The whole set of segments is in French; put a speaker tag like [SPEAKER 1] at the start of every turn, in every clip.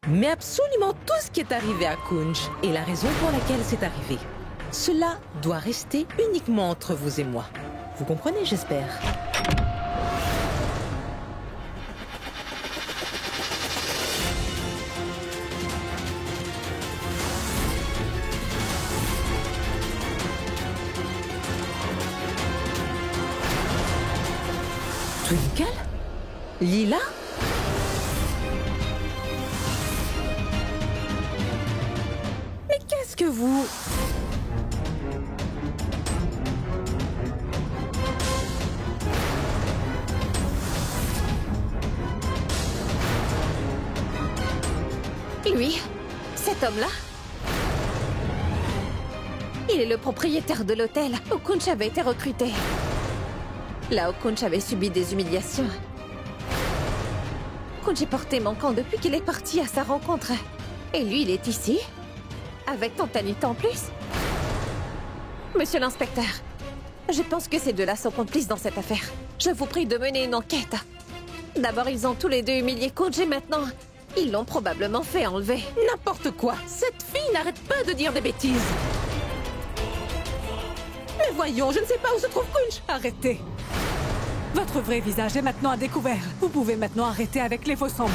[SPEAKER 1] Mais absolument tout ce qui est arrivé à Kunj et la raison pour laquelle c'est arrivé. Cela doit rester uniquement entre vous et moi. Vous comprenez, j'espère. Twinkle? Lila? Mais qu'est-ce que vous...
[SPEAKER 2] Lui, cet homme-là, il est le propriétaire de l'hôtel où Kunj avait été recruté. Là où Kunj avait subi des humiliations. Kunj est porté manquant depuis qu'il est parti à sa rencontre. Et lui, il est ici, avec Tante Anita en plus. Monsieur l'inspecteur, je pense que ces deux-là sont complices dans cette affaire. Je vous prie de mener une enquête. D'abord, ils ont tous les deux humilié Kunj et maintenant... ils l'ont probablement fait enlever.
[SPEAKER 1] N'importe quoi. Cette fille n'arrête pas de dire des bêtises. Mais voyons, je ne sais pas où se trouve Kunj.
[SPEAKER 3] Arrêtez. Votre vrai visage est maintenant à découvert. Vous pouvez maintenant arrêter avec les faux semblants.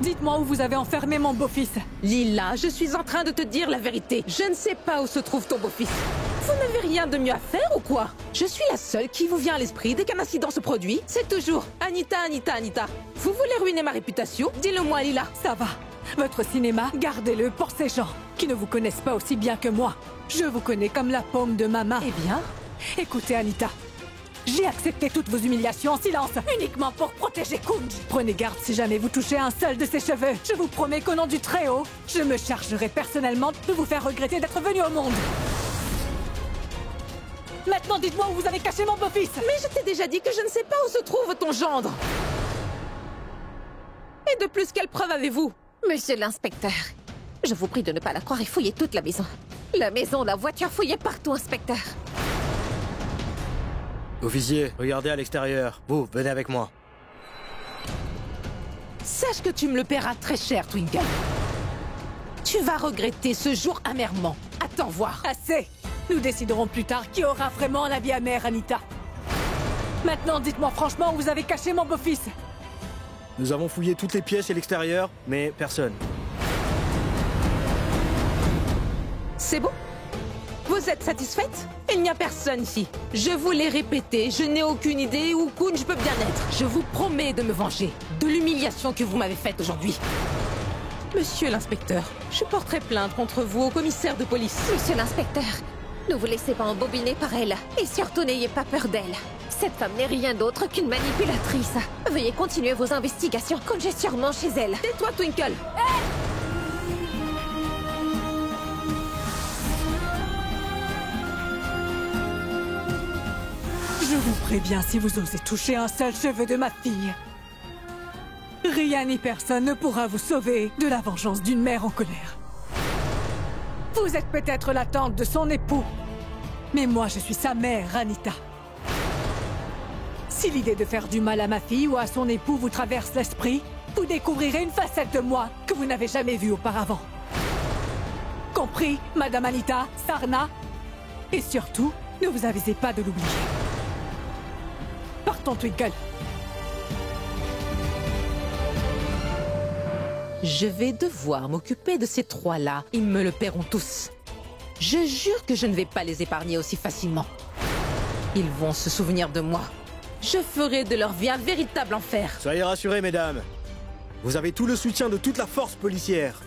[SPEAKER 3] Dites-moi où vous avez enfermé mon beau-fils.
[SPEAKER 1] Lila, je suis en train de te dire la vérité. Je ne sais pas où se trouve ton beau-fils. Vous n'avez rien de mieux à faire ou quoi? Je suis la seule qui vous vient à l'esprit dès qu'un incident se produit. C'est toujours Anita, Anita, Anita. Vous voulez ruiner ma réputation? Dis-le-moi, Lila.
[SPEAKER 3] Ça va. Votre cinéma, gardez-le pour ces gens qui ne vous connaissent pas aussi bien que moi. Je vous connais comme la paume de ma main.
[SPEAKER 1] Eh bien,
[SPEAKER 3] écoutez, Anita. J'ai accepté toutes vos humiliations en silence, uniquement pour protéger Kunj. Prenez garde si jamais vous touchez un seul de ses cheveux. Je vous promets qu'au nom du Très-Haut, je me chargerai personnellement de vous faire regretter d'être venu au monde. Maintenant, dites-moi où vous avez caché mon beau-fils.
[SPEAKER 1] Mais je t'ai déjà dit que je ne sais pas où se trouve ton gendre. Et de plus, quelle preuve avez-vous?
[SPEAKER 2] Monsieur l'inspecteur, je vous prie de ne pas la croire et fouiller toute la maison. La maison, la voiture, fouillez partout, inspecteur.
[SPEAKER 4] Officier, regardez à l'extérieur. Vous, venez avec moi.
[SPEAKER 1] Sache que tu me le paieras très cher, Twinkle. Tu vas regretter ce jour amèrement. Attends voir.
[SPEAKER 3] Assez. Nous déciderons plus tard qui aura vraiment la vie amère, Anita. Maintenant, dites-moi franchement où vous avez caché mon beau-fils.
[SPEAKER 4] Nous avons fouillé toutes les pièces et l'extérieur, mais personne.
[SPEAKER 1] C'est bon? Vous êtes satisfaite? Il n'y a personne ici. Je vous l'ai répété, je n'ai aucune idée où Kunj peut bien être. Je vous promets de me venger de l'humiliation que vous m'avez faite aujourd'hui. Monsieur l'inspecteur, je porterai plainte contre vous au commissaire de police.
[SPEAKER 2] Monsieur l'inspecteur, ne vous laissez pas embobiner par elle. Et surtout, n'ayez pas peur d'elle. Cette femme n'est rien d'autre qu'une manipulatrice. Veuillez continuer vos investigations. Kunj est sûrement chez elle.
[SPEAKER 1] Tais-toi, Twinkle.
[SPEAKER 3] Je vous préviens si vous osez toucher un seul cheveu de ma fille. Rien ni personne ne pourra vous sauver de la vengeance d'une mère en colère. Vous êtes peut-être la tante de son époux, mais moi je suis sa mère, Anita. Si l'idée de faire du mal à ma fille ou à son époux vous traverse l'esprit, vous découvrirez une facette de moi que vous n'avez jamais vue auparavant. Compris, Madame Anita, Sarna? Et surtout, ne vous avisez pas de l'oublier. Partons, Twinkle.
[SPEAKER 1] Je vais devoir m'occuper de ces trois-là. Ils me le paieront tous. Je jure que je ne vais pas les épargner aussi facilement. Ils vont se souvenir de moi. Je ferai de leur vie un véritable enfer.
[SPEAKER 4] Soyez rassurés, mesdames. Vous avez tout le soutien de toute la force policière.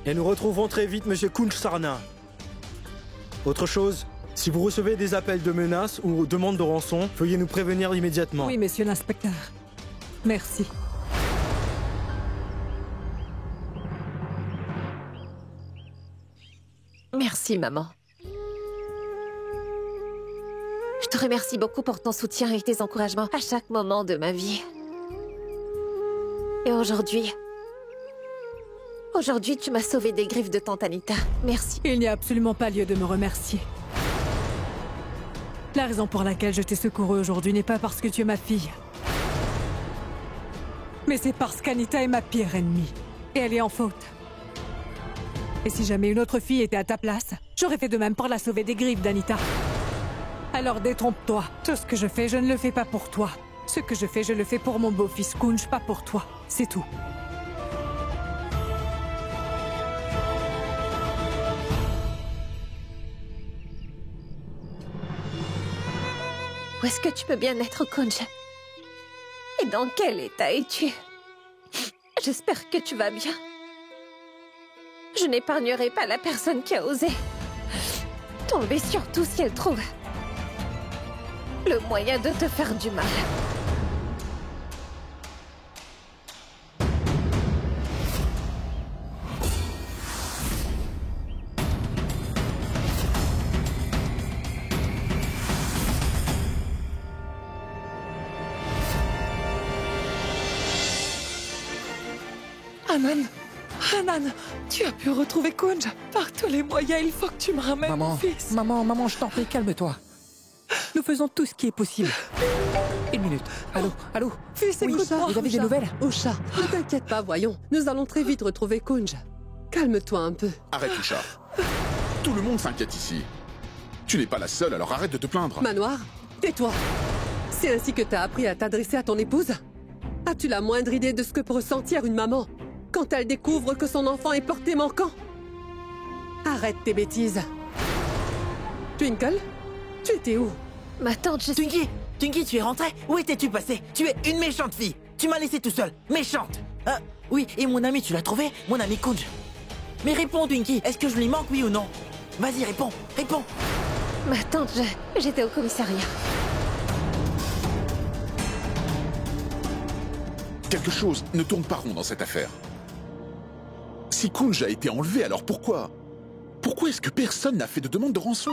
[SPEAKER 4] Et nous retrouverons très vite Monsieur Kunj Sarna. Autre chose, si vous recevez des appels de menaces ou demandes de rançon, veuillez nous prévenir immédiatement.
[SPEAKER 3] Oui, monsieur l'inspecteur. Merci.
[SPEAKER 2] Merci, maman. Je te remercie beaucoup pour ton soutien et tes encouragements à chaque moment de ma vie. Et aujourd'hui, tu m'as sauvé des griffes de Tante Anita. Merci.
[SPEAKER 3] Il n'y a absolument pas lieu de me remercier. La raison pour laquelle je t'ai secouru aujourd'hui n'est pas parce que tu es ma fille. Mais c'est parce qu'Anita est ma pire ennemie. Et elle est en faute. Et si jamais une autre fille était à ta place, j'aurais fait de même pour la sauver des griffes d'Anita. Alors détrompe-toi. Tout ce que je fais, je ne le fais pas pour toi. Ce que je fais, je le fais pour mon beau-fils Kunj, pas pour toi. C'est tout.
[SPEAKER 2] Où est-ce que tu peux bien être, Kunj? Et dans quel état es-tu? J'espère que tu vas bien. Je n'épargnerai pas la personne qui a osé tomber surtout si elle trouve le moyen de te faire du mal.
[SPEAKER 5] Hanan, Hanan, tu as pu retrouver Kunj. Par tous les moyens, il faut que tu me ramènes mon fils.
[SPEAKER 6] Maman, je t'en prie, calme-toi. Nous faisons tout ce qui est possible. Une minute. Allô?
[SPEAKER 5] Fils,
[SPEAKER 6] Oui,
[SPEAKER 5] écoute-moi.
[SPEAKER 6] vous avez des nouvelles?
[SPEAKER 7] Usha, ne t'inquiète pas, voyons. Nous allons très vite retrouver Kunj. Calme-toi un peu.
[SPEAKER 8] Arrête, Usha. Tout le monde s'inquiète ici. Tu n'es pas la seule, alors arrête de te plaindre.
[SPEAKER 7] Manoir, tais-toi. C'est ainsi que t'as appris à t'adresser à ton épouse? As-tu la moindre idée de ce que peut ressentir une maman quand elle découvre que son enfant est porté manquant? Arrête tes bêtises. Twinkle, tu étais où?
[SPEAKER 2] Ma tante, je suis...
[SPEAKER 9] Twinkie, tu es rentrée? Où étais-tu passée? Tu es une méchante fille. Tu m'as laissé tout seul. Méchante. Oui, et mon ami, tu l'as trouvé? Mon ami Kunj. Mais réponds, Twinkie. Est-ce que je lui manque, oui ou non? Vas-y, réponds.
[SPEAKER 2] Ma tante, j'étais au commissariat.
[SPEAKER 8] Quelque chose ne tourne pas rond dans cette affaire. Si Kunj a été enlevé, alors pourquoi? Pourquoi est-ce que personne n'a fait de demande de rançon?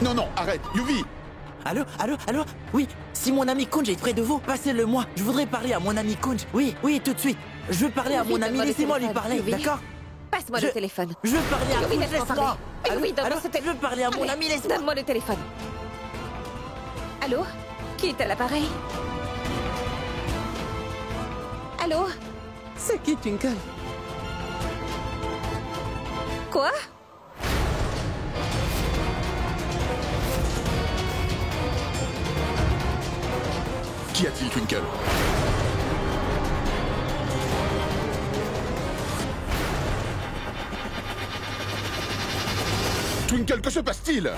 [SPEAKER 8] Non, arrête, Yuvi!
[SPEAKER 9] Allô? Oui, si mon ami Kunj est près de vous, passez-le-moi. Je voudrais parler à mon ami Kunj. Oui, tout de suite. Je veux parler à
[SPEAKER 2] Yuvi,
[SPEAKER 9] mon ami,
[SPEAKER 2] donne-moi le
[SPEAKER 9] laissez-moi lui
[SPEAKER 2] téléphone.
[SPEAKER 9] parler,
[SPEAKER 2] Yuvi.
[SPEAKER 9] d'accord?
[SPEAKER 2] Passe-moi le téléphone.
[SPEAKER 9] Je veux parler à
[SPEAKER 2] Yuvi,
[SPEAKER 9] Kunj,
[SPEAKER 2] laisse-moi
[SPEAKER 9] laisse-moi.
[SPEAKER 2] parler. Yuvi, donne-moi ce
[SPEAKER 9] Je veux parler à mon
[SPEAKER 2] Allez,
[SPEAKER 9] ami, laisse-moi.
[SPEAKER 2] Donne-moi le téléphone. Allô? Qui est à l'appareil? Allô?
[SPEAKER 7] C'est qui, Twinkle?
[SPEAKER 2] Quoi?
[SPEAKER 8] Qu'y a-t-il, Twinkle? Twinkle, que se passe-t-il?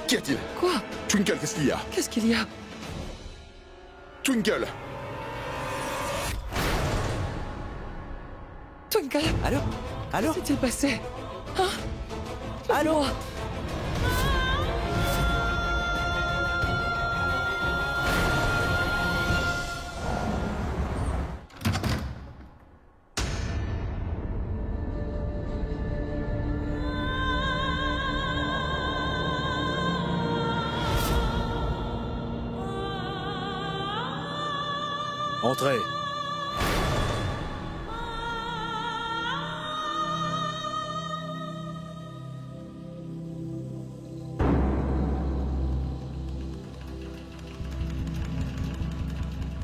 [SPEAKER 8] Qu'y a-t-il?
[SPEAKER 5] Quoi?
[SPEAKER 8] Twinkle, qu'est-ce qu'il y a?
[SPEAKER 5] Qu'est-ce qu'il y a?
[SPEAKER 8] Twinkle!
[SPEAKER 5] Twinkle,
[SPEAKER 9] Allô?
[SPEAKER 5] qu'est-il passé?
[SPEAKER 9] Allô?
[SPEAKER 4] Entrez.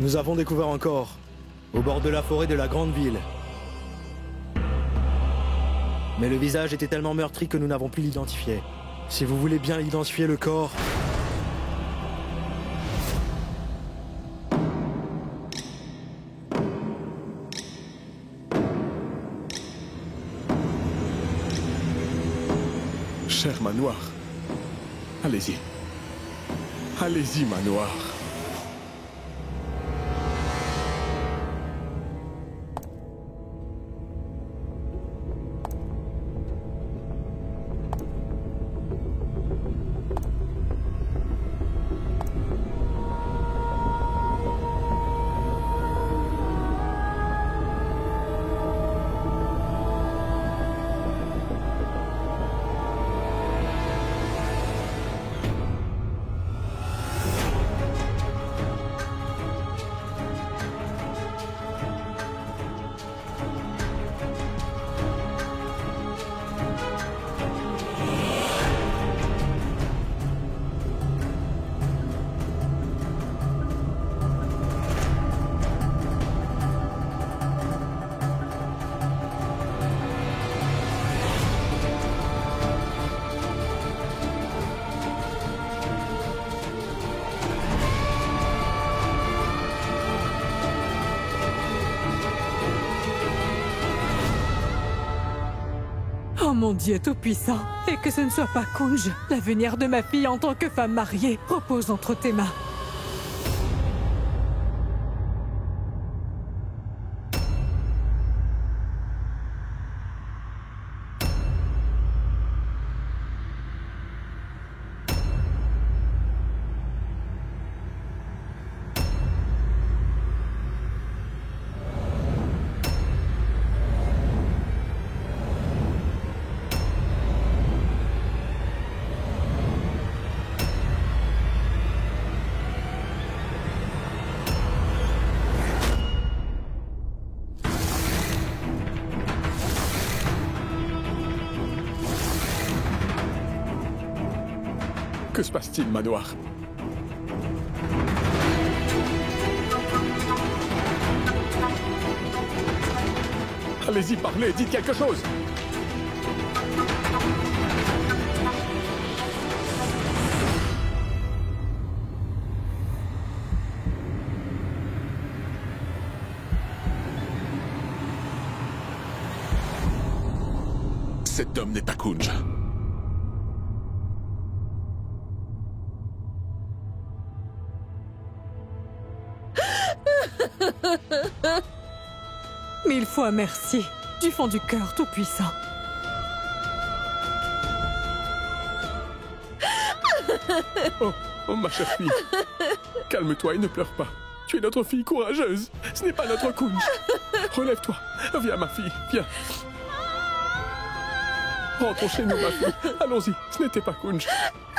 [SPEAKER 4] Nous avons découvert un corps, au bord de la forêt de la grande ville. Mais le visage était tellement meurtri que nous n'avons pu l'identifier. Si vous voulez bien identifier le corps...
[SPEAKER 8] Cher Manoir, allez-y. Allez-y, Manoir.
[SPEAKER 3] mon Dieu tout-puissant, et que ce ne soit pas Kunj. L'avenir de ma fille en tant que femme mariée repose entre tes mains.
[SPEAKER 8] Que se passe-t-il, Manoir? Allez-y, parlez, dites quelque chose. Cet homme n'est pas Kunj.
[SPEAKER 3] Mille fois merci, du fond du cœur tout-puissant.
[SPEAKER 8] Oh, ma chère fille. Calme-toi et ne pleure pas. Tu es notre fille courageuse. Ce n'est pas notre Kunj. Relève-toi. Viens, ma fille, viens. Rentrons chez nous, ma fille. Allons-y. Ce n'était pas Kunj.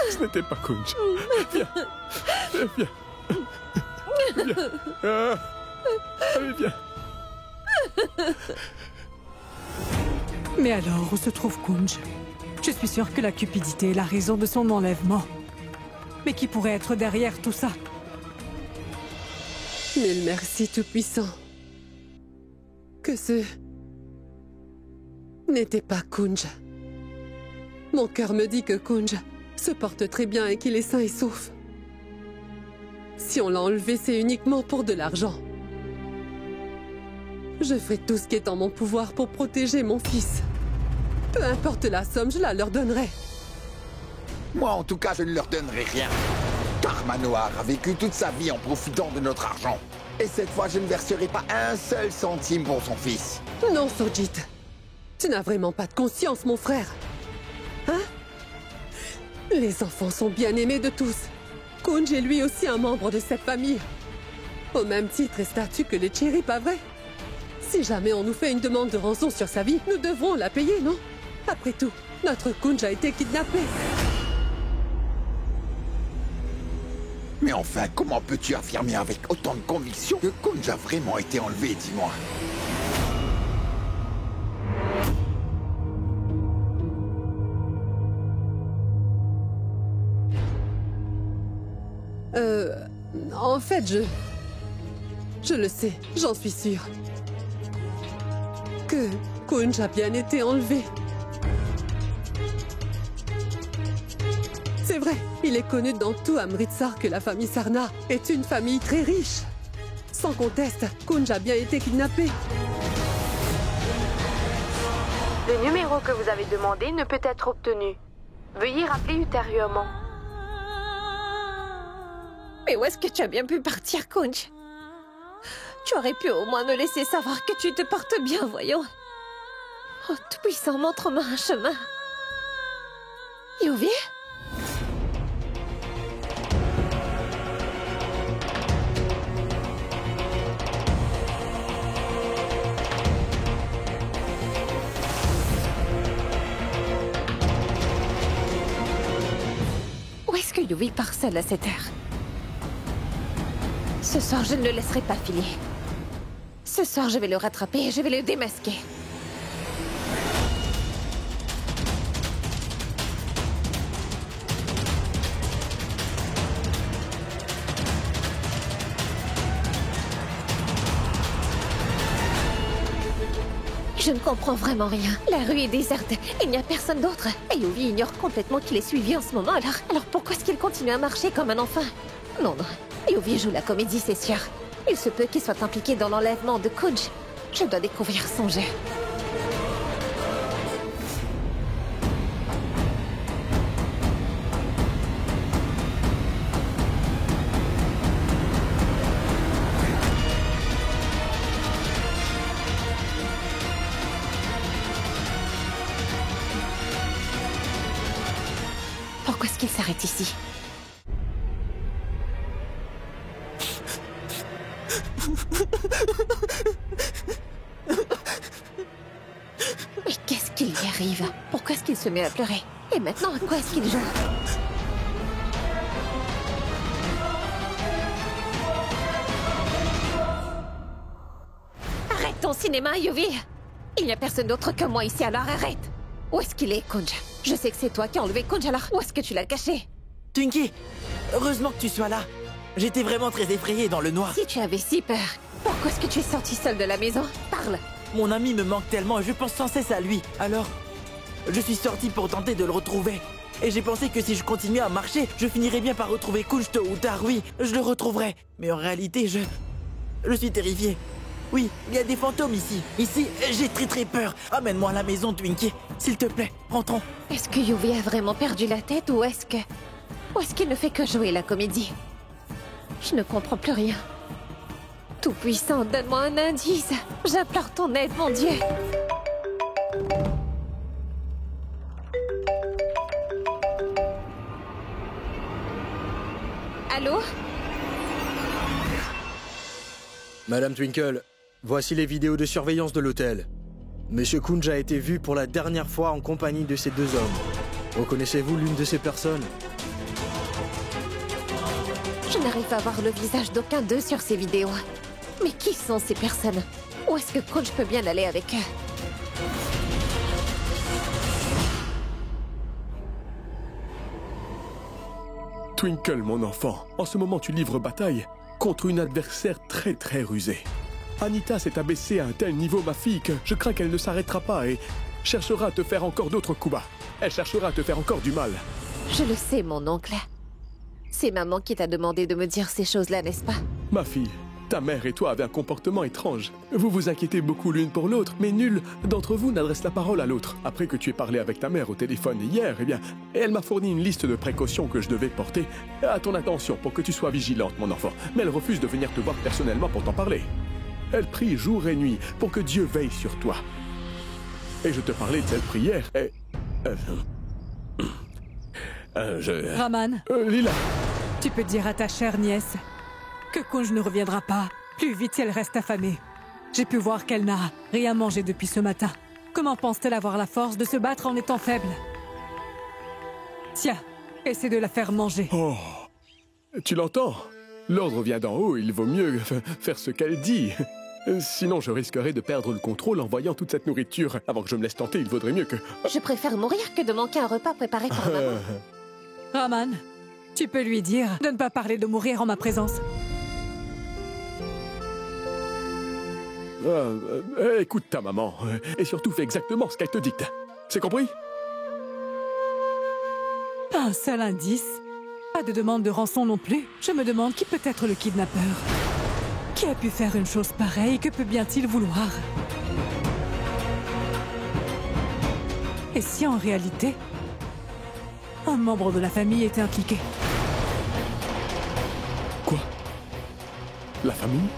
[SPEAKER 8] Ce n'était pas Kunj. Viens. Viens. Viens. Allez, viens.
[SPEAKER 3] Mais alors, où se trouve Kunj? Je suis sûre que la cupidité est la raison de son enlèvement. Mais qui pourrait être derrière tout ça?
[SPEAKER 7] Mille merci, Tout-Puissant. Que ce n'était pas Kunj. Mon cœur me dit que Kunj se porte très bien et qu'il est sain et sauf. Si on l'a enlevé, c'est uniquement pour de l'argent. Je ferai tout ce qui est en mon pouvoir pour protéger mon fils. Peu importe la somme, je la leur donnerai.
[SPEAKER 10] Moi, en tout cas, je ne leur donnerai rien. Car Manoir a vécu toute sa vie en profitant de notre argent. Et cette fois, je ne verserai pas un seul centime pour son fils.
[SPEAKER 7] Non, Sojit. Tu n'as vraiment pas de conscience, mon frère. Hein? Les enfants sont bien aimés de tous. Kunj est lui aussi un membre de cette famille. Au même titre et statut que les Cherry, pas vrai? Si jamais on nous fait une demande de rançon sur sa vie, nous devrons la payer, non? Après tout, notre Kunj a été kidnappé.
[SPEAKER 10] Mais enfin, comment peux-tu affirmer avec autant de conviction que Kunj a vraiment été enlevé, dis-moi?
[SPEAKER 7] En fait, je le sais, j'en suis sûre. Que Kunj a bien été enlevé. C'est vrai, il est connu dans tout Amritsar que la famille Sarna est une famille très riche. Sans conteste, Kunj a bien été kidnappé.
[SPEAKER 11] Le numéro que vous avez demandé ne peut être obtenu. Veuillez rappeler ultérieurement.
[SPEAKER 2] Mais où est-ce que tu as bien pu partir, Kunj? Tu aurais pu au moins me laisser savoir que tu te portes bien, voyons. Oh, Tout-Puissant, montre-moi un chemin. Yuvi? Où est-ce que Yuvi part seul à cette heure? Ce soir, je ne le laisserai pas filer. Ce soir, je vais le rattraper et je vais le démasquer. Je ne comprends vraiment rien. La rue est déserte. Il n'y a personne d'autre. Et Yuvi ignore complètement qu'il est suivi en ce moment. Alors pourquoi est-ce qu'il continue à marcher comme un enfant? Non. Yuvi joue la comédie, c'est sûr. Il se peut qu'il soit impliqué dans l'enlèvement de Kunj. Je dois découvrir son jeu. Mais qu'est-ce qu'il y arrive? Pourquoi est-ce qu'il se met à pleurer? Et maintenant, à quoi est-ce qu'il joue? Arrête ton cinéma, Yuvi! Il n'y a personne d'autre que moi ici, alors arrête! Où est-ce qu'il est, Kunj? Je sais que c'est toi qui as enlevé Kunj, alors où est-ce que tu l'as caché?
[SPEAKER 9] Twinkie, heureusement que tu sois là. J'étais vraiment très effrayé dans le noir.
[SPEAKER 2] Si tu avais si peur, pourquoi est-ce que tu es sorti seul de la maison? Parle!
[SPEAKER 9] Mon ami me manque tellement et je pense sans cesse à lui. Alors, je suis sorti pour tenter de le retrouver. Et j'ai pensé que si je continuais à marcher, je finirais bien par retrouver Kunj tôt ou tard, oui, je le retrouverais. Mais en réalité, je suis terrifié. Oui, il y a des fantômes ici. Ici, j'ai très peur. Amène-moi à la maison, Twinkie. S'il te plaît, rentrons.
[SPEAKER 2] Est-ce que Yuvi a vraiment perdu la tête ou est-ce qu'il ne fait que jouer la comédie? Je ne comprends plus rien. Tout-puissant, donne-moi un indice. J'implore ton aide, mon Dieu. Allô?
[SPEAKER 4] Madame Twinkle, voici les vidéos de surveillance de l'hôtel. Monsieur Kunj a été vu pour la dernière fois en compagnie de ces deux hommes. Reconnaissez-vous l'une de ces personnes?
[SPEAKER 2] Je n'arrive pas à voir le visage d'aucun d'eux sur ces vidéos. Mais qui sont ces personnes? Où est-ce que Kunj peut bien aller avec eux?
[SPEAKER 12] Twinkle, mon enfant, en ce moment tu livres bataille contre une adversaire très rusée. Anita s'est abaissée à un tel niveau, ma fille, que je crains qu'elle ne s'arrêtera pas et cherchera à te faire encore d'autres coups bas. Elle cherchera à te faire encore du mal.
[SPEAKER 2] Je le sais, mon oncle. C'est maman qui t'a demandé de me dire ces choses-là, n'est-ce pas?
[SPEAKER 12] Ma fille, ta mère et toi avez un comportement étrange. Vous vous inquiétez beaucoup l'une pour l'autre, mais nul d'entre vous n'adresse la parole à l'autre. Après que tu aies parlé avec ta mère au téléphone hier, eh bien, elle m'a fourni une liste de précautions que je devais porter à ton attention pour que tu sois vigilante, mon enfant. Mais elle refuse de venir te voir personnellement pour t'en parler. Elle prie jour et nuit pour que Dieu veille sur toi. Et je te parlais de cette prière et...
[SPEAKER 3] Raman,
[SPEAKER 12] Lila,
[SPEAKER 3] tu peux dire à ta chère nièce que Kunj ne reviendra pas, plus vite si elle reste affamée. J'ai pu voir qu'elle n'a rien mangé depuis ce matin. Comment pense-t-elle avoir la force de se battre en étant faible? Tiens, essaie de la faire manger.
[SPEAKER 12] Oh, tu l'entends? L'ordre vient d'en haut, il vaut mieux faire ce qu'elle dit. Sinon, je risquerais de perdre le contrôle en voyant toute cette nourriture. Avant que je me laisse tenter, il vaudrait mieux que...
[SPEAKER 2] Je préfère mourir que de manquer un repas préparé par maman.
[SPEAKER 3] Raman, tu peux lui dire de ne pas parler de mourir en ma présence.
[SPEAKER 12] Écoute ta maman, et surtout fais exactement ce qu'elle te dicte. C'est compris?
[SPEAKER 3] Pas un seul indice. Pas de demande de rançon non plus. Je me demande qui peut être le kidnappeur. Qui a pu faire une chose pareille? Que peut bien-il vouloir? Et si en réalité, un membre de la famille était impliqué?
[SPEAKER 12] Quoi? La famille?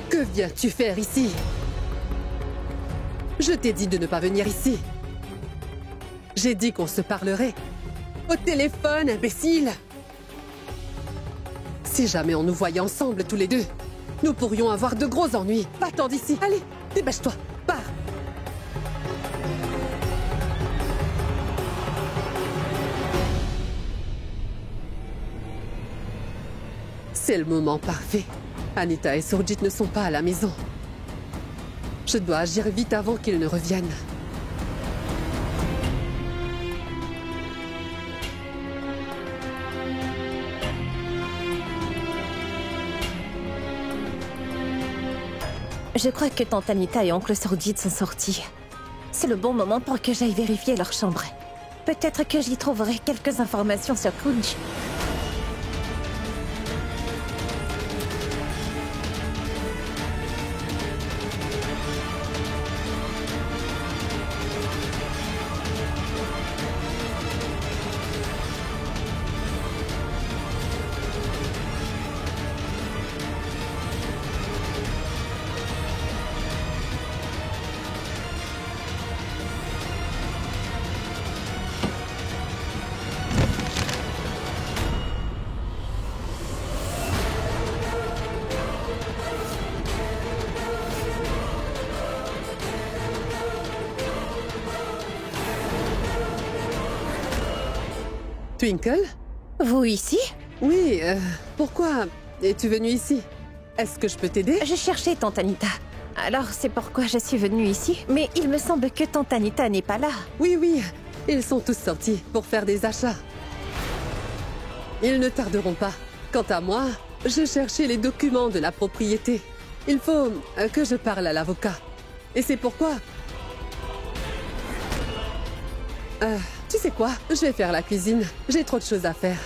[SPEAKER 7] Que viens-tu faire ici? Je t'ai dit de ne pas venir ici. J'ai dit qu'on se parlerait. Au téléphone, imbécile! Si jamais on nous voyait ensemble tous les deux, nous pourrions avoir de gros ennuis. Va-t'en d'ici. Allez, dépêche-toi. Pars. C'est le moment parfait. Anita et Surjit ne sont pas à la maison. Je dois agir vite avant qu'ils ne reviennent.
[SPEAKER 2] Je crois que Tante Anita et Oncle Sordide sont sortis. C'est le bon moment pour que j'aille vérifier leur chambre. Peut-être que j'y trouverai quelques informations sur Kunj.
[SPEAKER 7] Twinkle?
[SPEAKER 2] Vous ici?
[SPEAKER 7] Oui, pourquoi es-tu venue ici? Est-ce que je peux t'aider?
[SPEAKER 2] Je cherchais Tante Anita. Alors c'est pourquoi je suis venue ici. Mais il me semble que Tante Anita n'est pas là.
[SPEAKER 7] Oui, oui, ils sont tous sortis pour faire des achats. Ils ne tarderont pas. Quant à moi, je cherchais les documents de la propriété. Il faut que je parle à l'avocat. Et c'est pourquoi... tu sais quoi? Je vais faire la cuisine. J'ai trop de choses à faire.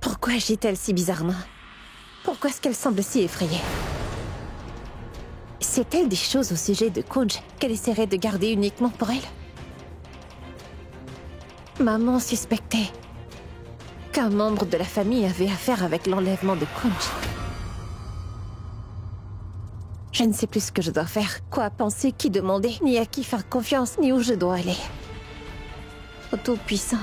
[SPEAKER 2] Pourquoi agit-elle si bizarrement? Pourquoi est-ce qu'elle semble si effrayée? C'est-elle des choses au sujet de Kunj qu'elle essaierait de garder uniquement pour elle? Maman suspectait qu'un membre de la famille avait affaire avec l'enlèvement de Kunj. Je ne sais plus ce que je dois faire, quoi penser, qui demander, ni à qui faire confiance, ni où je dois aller. Ô Tout-Puissant,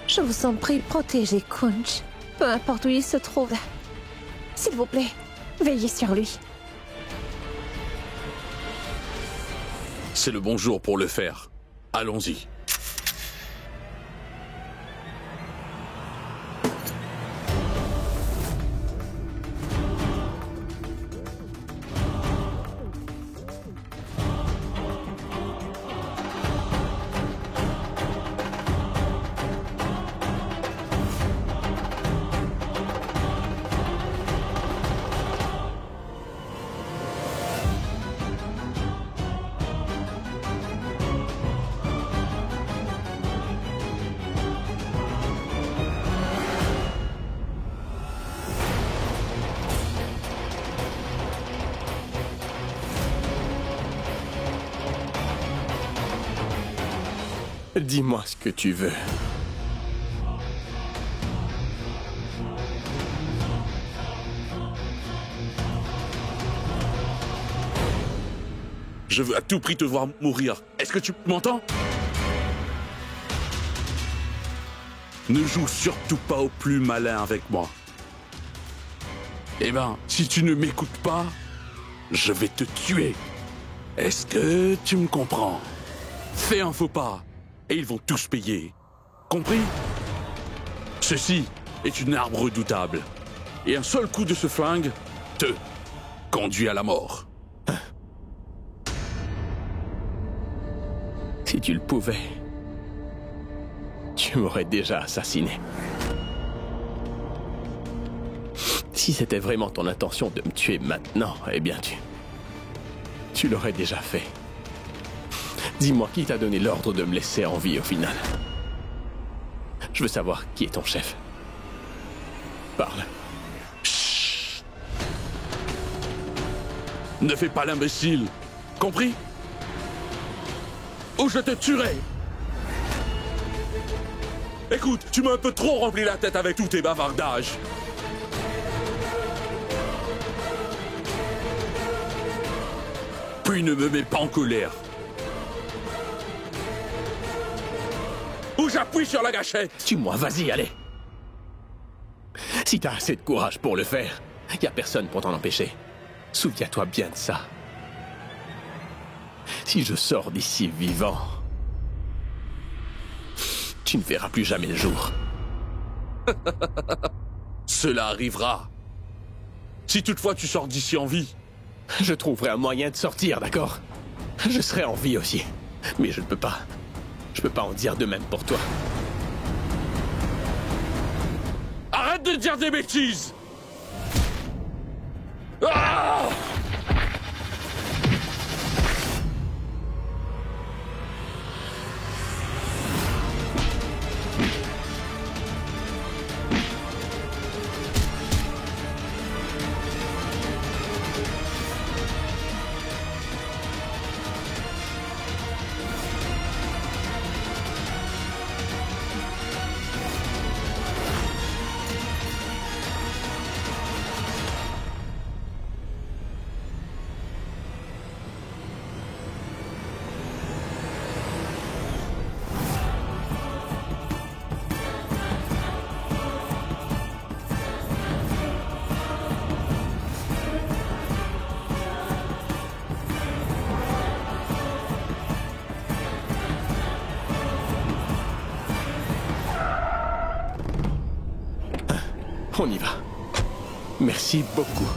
[SPEAKER 2] je vous en prie, protégez Kunj, peu importe où il se trouve. S'il vous plaît, veillez sur lui.
[SPEAKER 13] C'est le bon jour pour le faire. Allons-y.
[SPEAKER 12] Dis-moi ce que tu veux.
[SPEAKER 13] Je veux à tout prix te voir mourir. Est-ce que tu m'entends? Ne joue surtout pas au plus malin avec moi. Eh ben, si tu ne m'écoutes pas, je vais te tuer. Est-ce que tu me comprends? Fais un faux pas, et ils vont tous payer. Compris? Ceci est une arme redoutable. Et un seul coup de ce flingue te conduit à la mort.
[SPEAKER 12] Si tu le pouvais, tu m'aurais déjà assassiné. Si c'était vraiment ton intention de me tuer maintenant, eh bien tu l'aurais déjà fait. Dis-moi qui t'a donné l'ordre de me laisser en vie au final. Je veux savoir qui est ton chef. Parle.
[SPEAKER 13] Chut. Ne fais pas l'imbécile. Compris? Ou je te tuerai. Écoute, tu m'as un peu trop rempli la tête avec tous tes bavardages. Puis ne me mets pas en colère. Ou j'appuie sur la gâchette.
[SPEAKER 12] Tue-moi, vas-y, allez. Si t'as assez de courage pour le faire, y a personne pour t'en empêcher. Souviens-toi bien de ça. Si je sors d'ici vivant, tu ne verras plus jamais le jour.
[SPEAKER 13] Cela arrivera. Si toutefois tu sors d'ici en vie.
[SPEAKER 12] Je trouverai un moyen de sortir, d'accord? Je serai en vie aussi. Mais je ne peux pas. Je peux pas en dire de même pour toi.
[SPEAKER 13] dire des bêtises. Ah!
[SPEAKER 12] On y va. Merci beaucoup.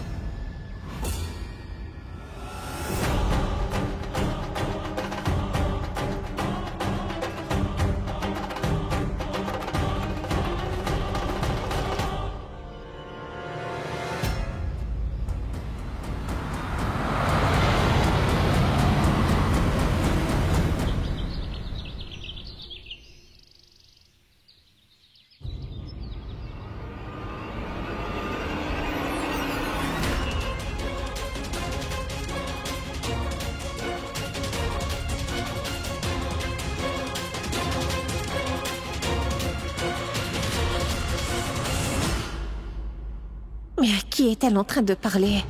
[SPEAKER 2] Mais à qui est-elle en train de parler?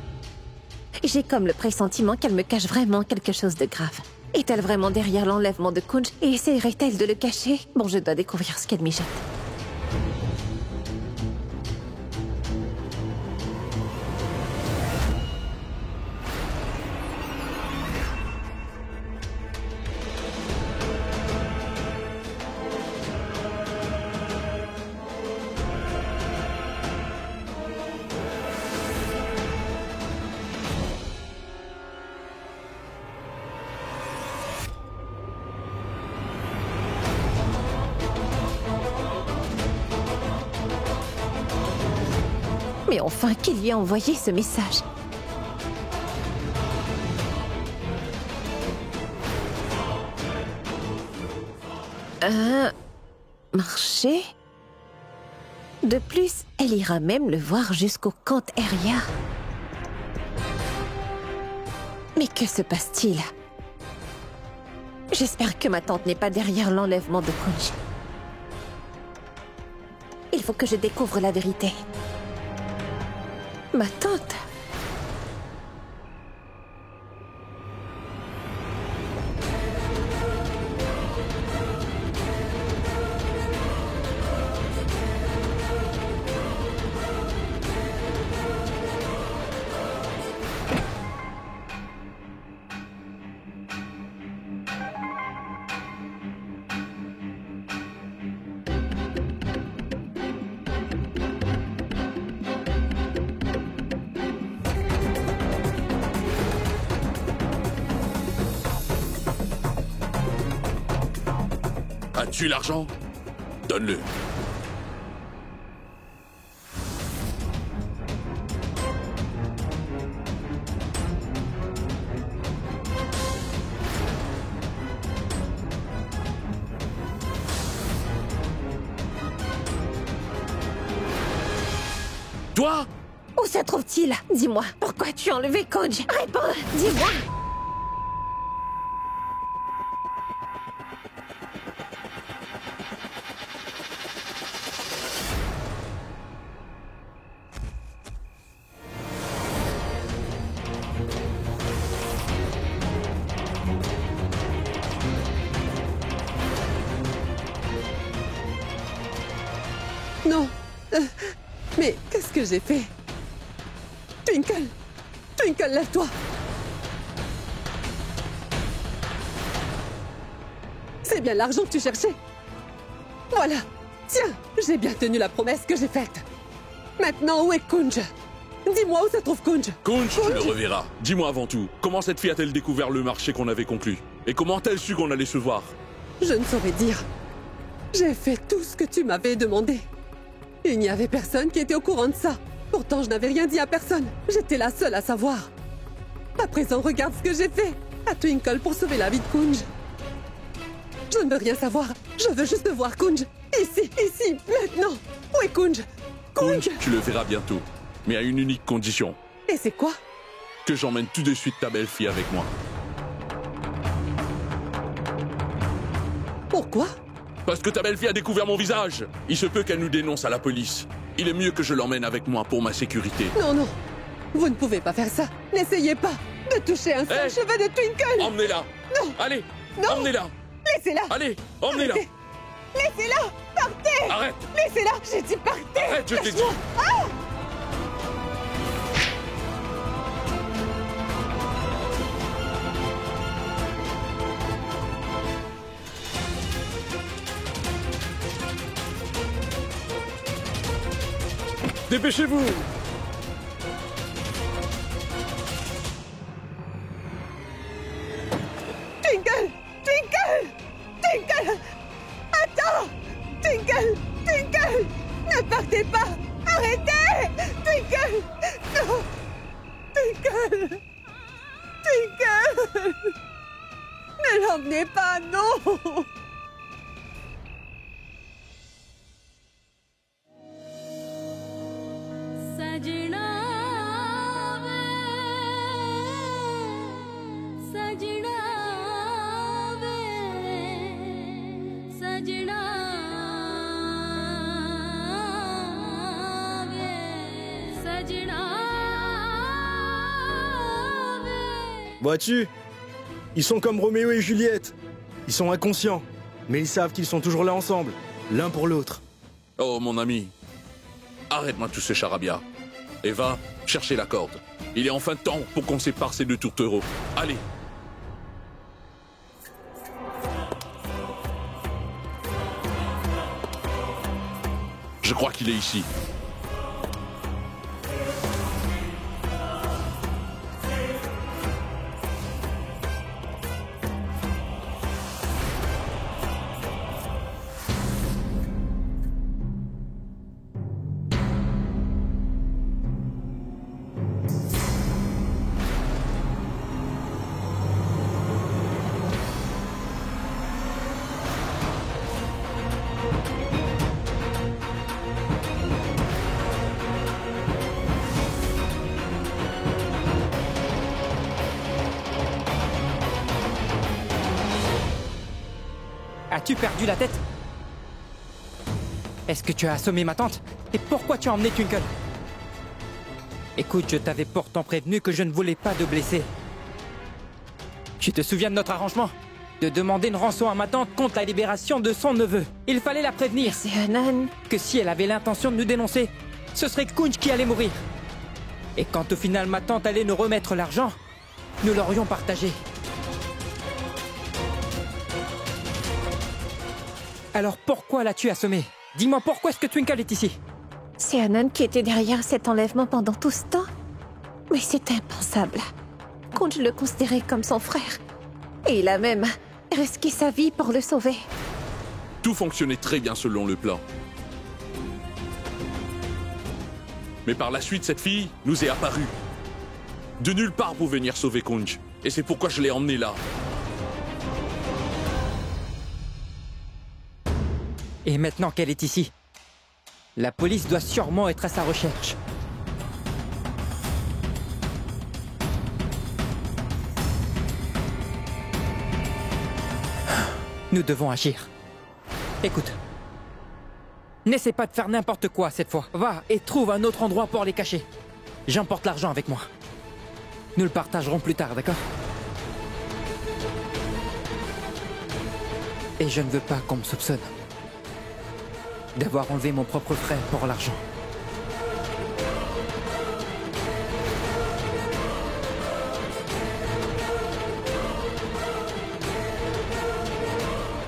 [SPEAKER 2] J'ai comme le pressentiment qu'elle me cache vraiment quelque chose de grave. Est-elle vraiment derrière l'enlèvement de Kunj et essayerait-elle de le cacher? Bon, je dois découvrir ce qu'elle mijote. Mais enfin, qui lui a envoyé ce message? Un marché? De plus, elle ira même le voir jusqu'au camp Eria. Mais que se passe-t-il? J'espère que ma tante n'est pas derrière l'enlèvement de Kunj. Il faut que je découvre la vérité. Ma tante?
[SPEAKER 13] As-tu l'argent? Donne-le. Toi?
[SPEAKER 2] Où se trouve-t-il? Dis-moi, pourquoi tu as enlevé Kunj? Réponds, dis-moi!
[SPEAKER 7] Non. Mais qu'est-ce que j'ai fait? Twinkle! Twinkle, lève-toi! C'est bien l'argent que tu cherchais. Voilà. Tiens, j'ai bien tenu la promesse que j'ai faite. Maintenant, où est Kunj? Dis-moi où se trouve Kunj?
[SPEAKER 13] Kunj, tu le reverras. Dis-moi avant tout, comment cette fille a-t-elle découvert le marché qu'on avait conclu? Et comment a-t-elle su qu'on allait se voir?
[SPEAKER 7] Je ne saurais dire. J'ai fait tout ce que tu m'avais demandé. Il n'y avait personne qui était au courant de ça. Pourtant, je n'avais rien dit à personne. J'étais la seule à savoir. À présent, regarde ce que j'ai fait à Twinkle pour sauver la vie de Kunj. Je ne veux rien savoir. Je veux juste voir Kunj. Ici, maintenant. Où est Kunj?
[SPEAKER 13] Kunj, tu le verras bientôt. Mais à une unique condition.
[SPEAKER 7] Et c'est quoi?
[SPEAKER 13] Que j'emmène tout de suite ta belle-fille avec moi.
[SPEAKER 7] Pourquoi?
[SPEAKER 13] Parce que ta belle-fille a découvert mon visage. Il se peut qu'elle nous dénonce à la police. Il est mieux que je l'emmène avec moi pour ma sécurité.
[SPEAKER 7] Non, non. Vous ne pouvez pas faire ça. N'essayez pas de toucher un seul cheveu de Twinkle.
[SPEAKER 13] Emmenez-la.
[SPEAKER 7] Non.
[SPEAKER 13] Allez.
[SPEAKER 7] Non.
[SPEAKER 13] Emmenez-la.
[SPEAKER 7] Laissez-la.
[SPEAKER 13] Allez, emmenez-la.
[SPEAKER 7] Laissez-la. Partez.
[SPEAKER 13] Arrête.
[SPEAKER 7] Laissez-la. J'ai dit partez.
[SPEAKER 13] Arrête, je t'ai dit.
[SPEAKER 7] Ah!
[SPEAKER 4] Dépêchez-vous!
[SPEAKER 7] Twinkle! Twinkle! Twinkle! Attends! Twinkle! Twinkle! Ne partez pas! Arrêtez! Twinkle! Non! Twinkle! Twinkle! Ne l'emmenez pas, non!
[SPEAKER 4] Vois-tu? Ils sont comme Roméo et Juliette. Ils sont inconscients, mais ils savent qu'ils sont toujours là ensemble, l'un pour l'autre.
[SPEAKER 13] Oh, mon ami. Arrête-moi tout ce charabia. Et va chercher la corde. Il est enfin temps pour qu'on sépare ces deux tourtereaux. Allez. Je crois qu'il est ici.
[SPEAKER 6] As-tu perdu la tête? Est-ce que tu as assommé ma tante? Et pourquoi tu as emmené Twinkle? Écoute, je t'avais pourtant prévenu que je ne voulais pas de blesser. Tu te souviens de notre arrangement? De demander une rançon à ma tante contre la libération de son neveu. Il fallait la prévenir.
[SPEAKER 2] C'est Hanan.
[SPEAKER 6] Que si elle avait l'intention de nous dénoncer, ce serait Kunj qui allait mourir. Et quand au final ma tante allait nous remettre l'argent, nous l'aurions partagé. Alors pourquoi l'as-tu assommé? Dis-moi, pourquoi est-ce que Twinkle est ici?
[SPEAKER 2] C'est Hanan qui était derrière cet enlèvement pendant tout ce temps. Mais c'est impensable. Kunj le considérait comme son frère. Et il a même risqué sa vie pour le sauver.
[SPEAKER 13] Tout fonctionnait très bien selon le plan. Mais par la suite, cette fille nous est apparue. De nulle part pour venir sauver Kunj. Et c'est pourquoi je l'ai emmenée là.
[SPEAKER 6] Et maintenant qu'elle est ici, la police doit sûrement être à sa recherche. Nous devons agir. Écoute, n'essaie pas de faire n'importe quoi cette fois. Va et trouve un autre endroit pour les cacher. J'emporte l'argent avec moi. Nous le partagerons plus tard, d'accord? Et je ne veux pas qu'on me soupçonne d'avoir enlevé mon propre frère pour l'argent.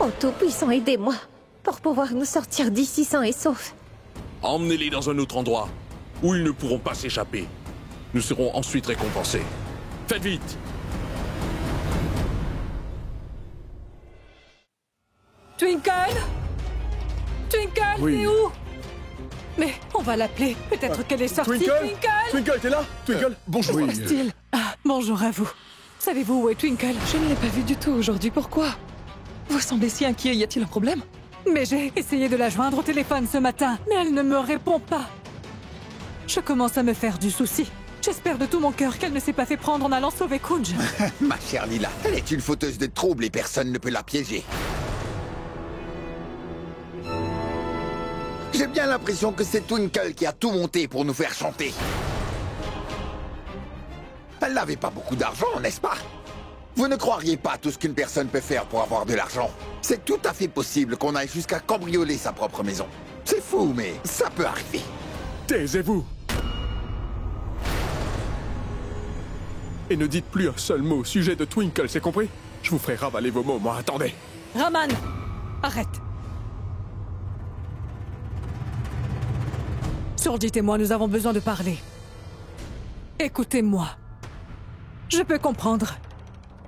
[SPEAKER 2] Oh Tout-Puissant, aidez-moi pour pouvoir nous sortir d'ici sains et saufs.
[SPEAKER 13] Emmenez-les dans un autre endroit où ils ne pourront pas s'échapper. Nous serons ensuite récompensés. Faites vite!
[SPEAKER 3] Twinkle? Twinkle,
[SPEAKER 4] Oui.
[SPEAKER 3] t'es où? Mais on va l'appeler. Peut-être qu'elle est sortie.
[SPEAKER 12] Twinkle Twinkle, t'es là Twinkle
[SPEAKER 10] Bonjour.
[SPEAKER 12] Oui.
[SPEAKER 5] Style.
[SPEAKER 3] Bonjour à vous. Savez-vous où est Twinkle?
[SPEAKER 5] Je ne l'ai pas vue du tout aujourd'hui. Pourquoi? Vous semblez si inquiet. Y a-t-il un problème?
[SPEAKER 3] Mais j'ai essayé de la joindre au téléphone ce matin, mais elle ne me répond pas. Je commence à me faire du souci. J'espère de tout mon cœur qu'elle ne s'est pas fait prendre en allant sauver Kunj.
[SPEAKER 10] Ma chère Lila, elle est une fauteuse de troubles et personne ne peut la piéger. J'ai bien l'impression que c'est Twinkle qui a tout monté pour nous faire chanter. Elle n'avait pas beaucoup d'argent, n'est-ce pas? Vous ne croiriez pas tout ce qu'une personne peut faire pour avoir de l'argent. C'est tout à fait possible qu'on aille jusqu'à cambrioler sa propre maison. C'est fou, mais ça peut arriver.
[SPEAKER 12] Taisez-vous. Et ne dites plus un seul mot au sujet de Twinkle, c'est compris? Je vous ferai ravaler vos mots, moi, attendez.
[SPEAKER 3] Raman, arrête. Surdit et moi, nous avons besoin de parler. Écoutez-moi. Je peux comprendre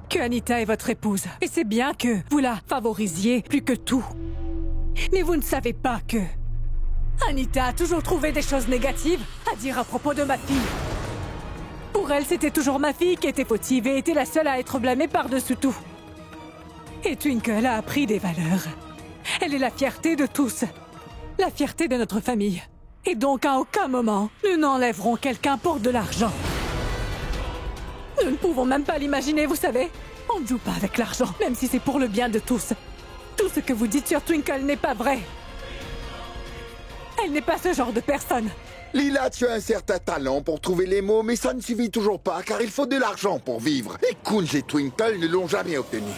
[SPEAKER 3] que Anita est votre épouse. Et c'est bien que vous la favorisiez plus que tout. Mais vous ne savez pas que Anita a toujours trouvé des choses négatives à dire à propos de ma fille. Pour elle, c'était toujours ma fille qui était fautive et était la seule à être blâmée par-dessus tout. Et Twinkle a appris des valeurs. Elle est la fierté de tous. La fierté de notre famille. Et donc, à aucun moment, nous n'enlèverons quelqu'un pour de l'argent. Nous ne pouvons même pas l'imaginer, vous savez. On ne joue pas avec l'argent, même si c'est pour le bien de tous. Tout ce que vous dites sur Twinkle n'est pas vrai. Elle n'est pas ce genre de personne.
[SPEAKER 10] Lila, tu as un certain talent pour trouver les mots, mais ça ne suffit toujours pas, car il faut de l'argent pour vivre. Et Kunj et Twinkle ne l'ont jamais obtenu.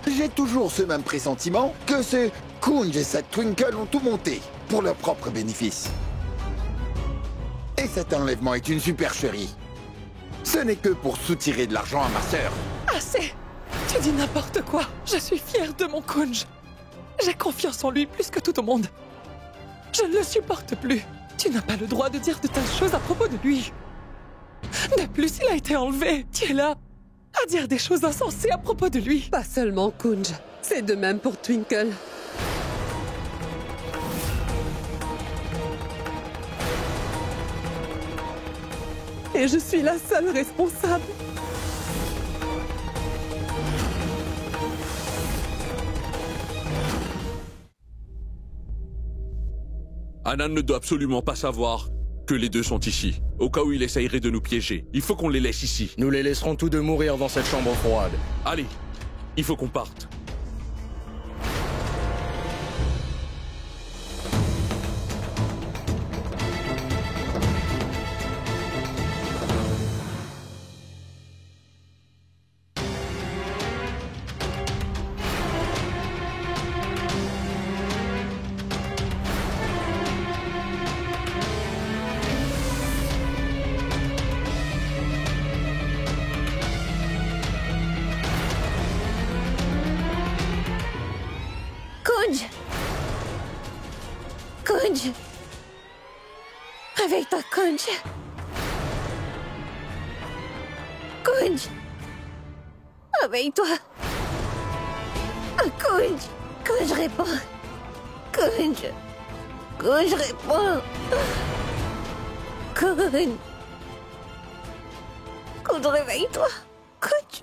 [SPEAKER 10] J'ai toujours ce même pressentiment que ce Kunj et cette Twinkle ont tout monté pour leur propre bénéfice. Et cet enlèvement est une supercherie. Ce n'est que pour soutirer de l'argent à ma sœur.
[SPEAKER 5] Assez. Tu dis n'importe quoi. Je suis fière de mon Kunj. J'ai confiance en lui plus que tout au monde. Je ne le supporte plus. Tu n'as pas le droit de dire de telles choses à propos de lui. De plus, il a été enlevé. Tu es là à dire des choses insensées à propos de lui.
[SPEAKER 7] Pas seulement Kunj. C'est de même pour Twinkle. Et je suis la seule responsable.
[SPEAKER 13] Anan ne doit absolument pas savoir que les deux sont ici. Au cas où il essayerait de nous piéger. Il faut qu'on les laisse ici.
[SPEAKER 4] Nous les laisserons tous deux mourir dans cette chambre froide.
[SPEAKER 13] Allez, il faut qu'on parte.
[SPEAKER 2] Kunj! Réveille-toi, Kunj! Kunj! Réveille-toi! Kunj! Kunj, réponds! Kunj! Kunj, réponds! Kunj! Kunj, réveille-toi! Kunj!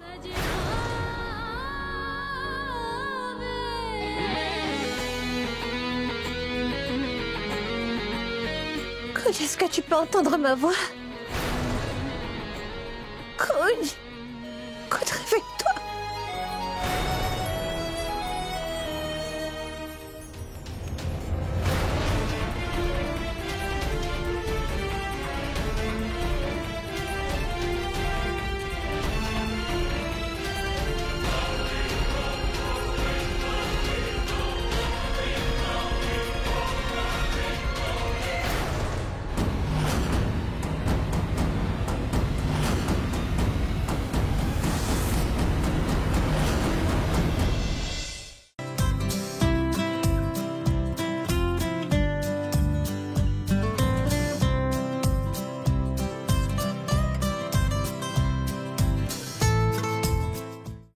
[SPEAKER 2] Kunj, est-ce que tu peux entendre ma voix? Kunj! Kunj, réveille-toi!